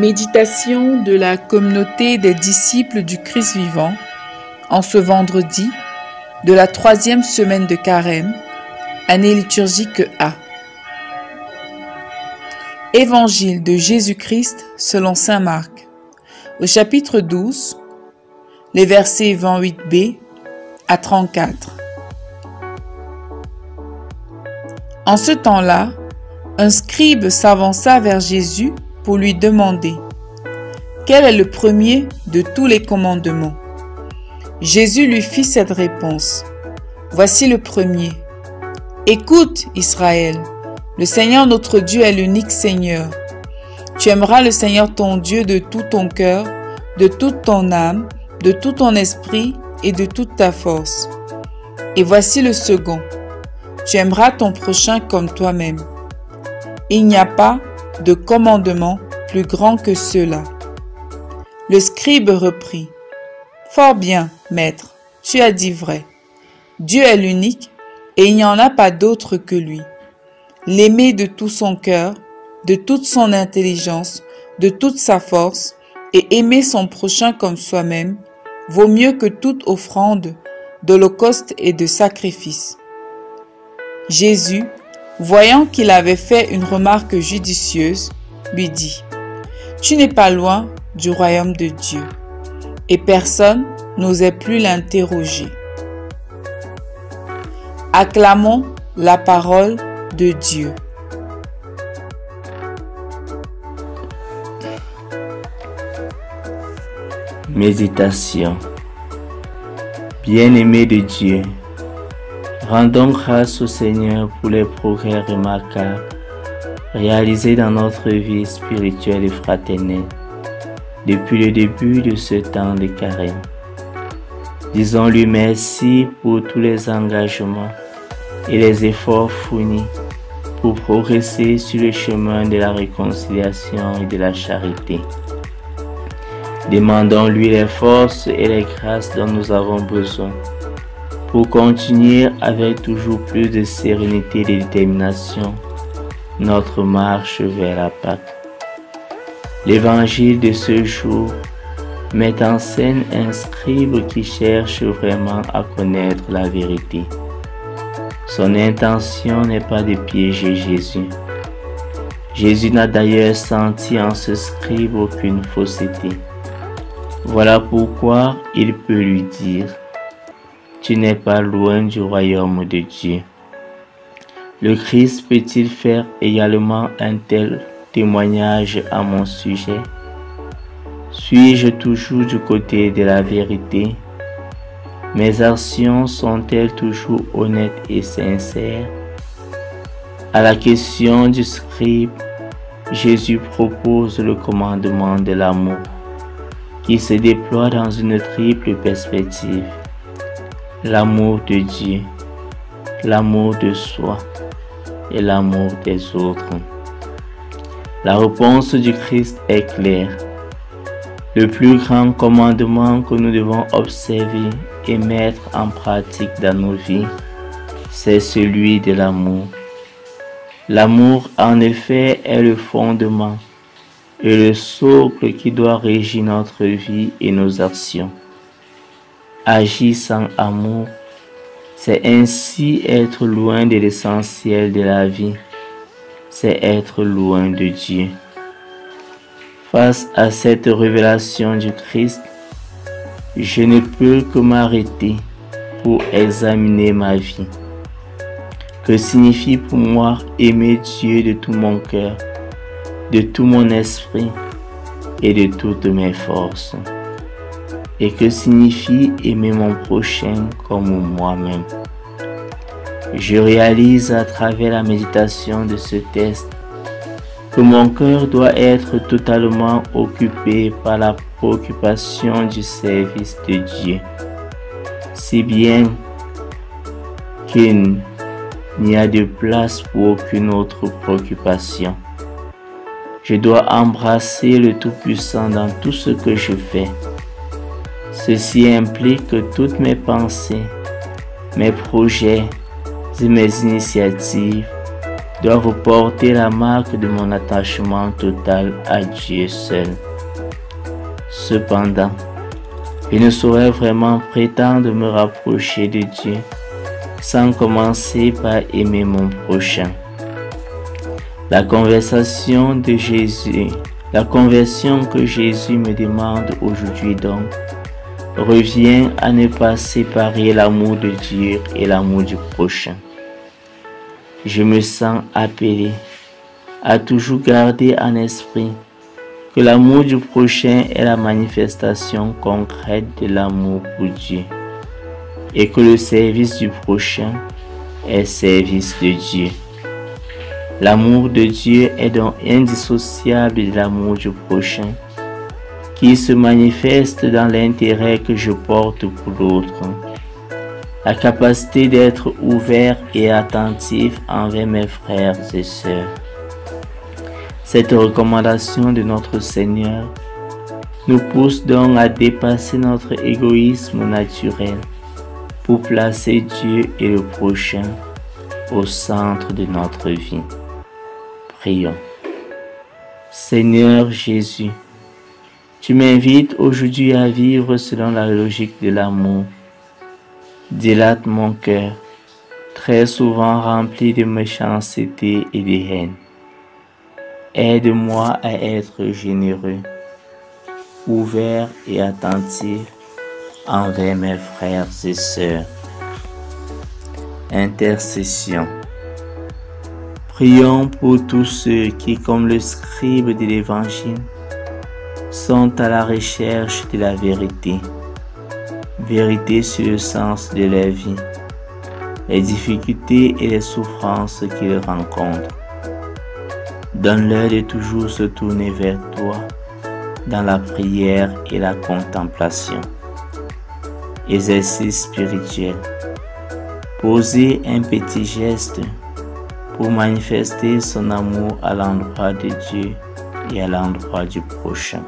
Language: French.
Méditation de la communauté des disciples du Christ vivant en ce vendredi de la 3e semaine de Carême, année liturgique A. Évangile de Jésus-Christ selon saint Marc, au chapitre 12, les versets 28b à 34. En ce temps-là, un scribe s'avança vers Jésus pour lui demander « Quel est le premier de tous les commandements ?» Jésus lui fit cette réponse « Voici le premier. Écoute, Israël, le Seigneur notre Dieu est l'unique Seigneur. Tu aimeras le Seigneur ton Dieu de tout ton cœur, de toute ton âme, de tout ton esprit et de toute ta force. Et voici le second. Tu aimeras ton prochain comme toi-même. Il n'y a pas de commandement plus grand que ceux-là. » Le scribe reprit. « Fort bien, maître, tu as dit vrai. Dieu est l'unique et il n'y en a pas d'autre que lui. L'aimer de tout son cœur, de toute son intelligence, de toute sa force et aimer son prochain comme soi-même vaut mieux que toute offrande, d'holocauste et de sacrifice. » Jésus, voyant qu'il avait fait une remarque judicieuse, lui dit « Tu n'es pas loin du royaume de Dieu. » Et personne n'osait plus l'interroger. Acclamons la parole de Dieu. Méditation. Bien-aimés de Dieu, rendons grâce au Seigneur pour les progrès remarquables réalisés dans notre vie spirituelle et fraternelle depuis le début de ce temps de carême. Disons-lui merci pour tous les engagements et les efforts fournis pour progresser sur le chemin de la réconciliation et de la charité. Demandons-lui les forces et les grâces dont nous avons besoin pour continuer avec toujours plus de sérénité et de détermination notre marche vers la Pâque. L'évangile de ce jour met en scène un scribe qui cherche vraiment à connaître la vérité. Son intention n'est pas de piéger Jésus. Jésus n'a d'ailleurs senti en ce scribe aucune fausseté. Voilà pourquoi il peut lui dire « Tu n'es pas loin du royaume de Dieu ». Le Christ peut-il faire également un tel témoignage à mon sujet? Suis-je toujours du côté de la vérité? Mes actions sont-elles toujours honnêtes et sincères? À la question du scribe, Jésus propose le commandement de l'amour qui se déploie dans une triple perspective: l'amour de Dieu, l'amour de soi et l'amour des autres. La réponse du Christ est claire. Le plus grand commandement que nous devons observer et mettre en pratique dans nos vies, c'est celui de l'amour. L'amour, en effet, est le fondement et le socle qui doit régir notre vie et nos actions. Agir sans amour, c'est ainsi être loin de l'essentiel de la vie, c'est être loin de Dieu. Face à cette révélation du Christ, je ne peux que m'arrêter pour examiner ma vie. Que signifie pour moi aimer Dieu de tout mon cœur, de tout mon esprit et de toutes mes forces? Et que signifie aimer mon prochain comme moi-même? Je réalise à travers la méditation de ce texte que mon cœur doit être totalement occupé par la préoccupation du service de Dieu, si bien qu'il n'y a de place pour aucune autre préoccupation. Je dois embrasser le Tout-Puissant dans tout ce que je fais. Ceci implique que toutes mes pensées, mes projets et mes initiatives doivent porter la marque de mon attachement total à Dieu seul. Cependant, je ne saurais vraiment prétendre me rapprocher de Dieu sans commencer par aimer mon prochain. La conversion que Jésus me demande aujourd'hui donc revient à ne pas séparer l'amour de Dieu et l'amour du prochain. Je me sens appelé à toujours garder en esprit que l'amour du prochain est la manifestation concrète de l'amour pour Dieu et que le service du prochain est service de Dieu. L'amour de Dieu est donc indissociable de l'amour du prochain qui se manifeste dans l'intérêt que je porte pour l'autre, la capacité d'être ouvert et attentif envers mes frères et sœurs. Cette recommandation de notre Seigneur nous pousse donc à dépasser notre égoïsme naturel pour placer Dieu et le prochain au centre de notre vie. Prions. Seigneur Jésus, tu m'invites aujourd'hui à vivre selon la logique de l'amour. Dilate mon cœur, très souvent rempli de méchanceté et de haine. Aide-moi à être généreux, ouvert et attentif envers mes frères et sœurs. Intercession. Prions pour tous ceux qui, comme le scribe de l'Évangile, sont à la recherche de la vérité. Vérité sur le sens de leur vie, les difficultés et les souffrances qu'ils rencontrent. Donne-leur de toujours se tourner vers toi dans la prière et la contemplation. Exercice spirituel. Poser un petit geste pour manifester son amour à l'endroit de Dieu et à l'endroit du prochain.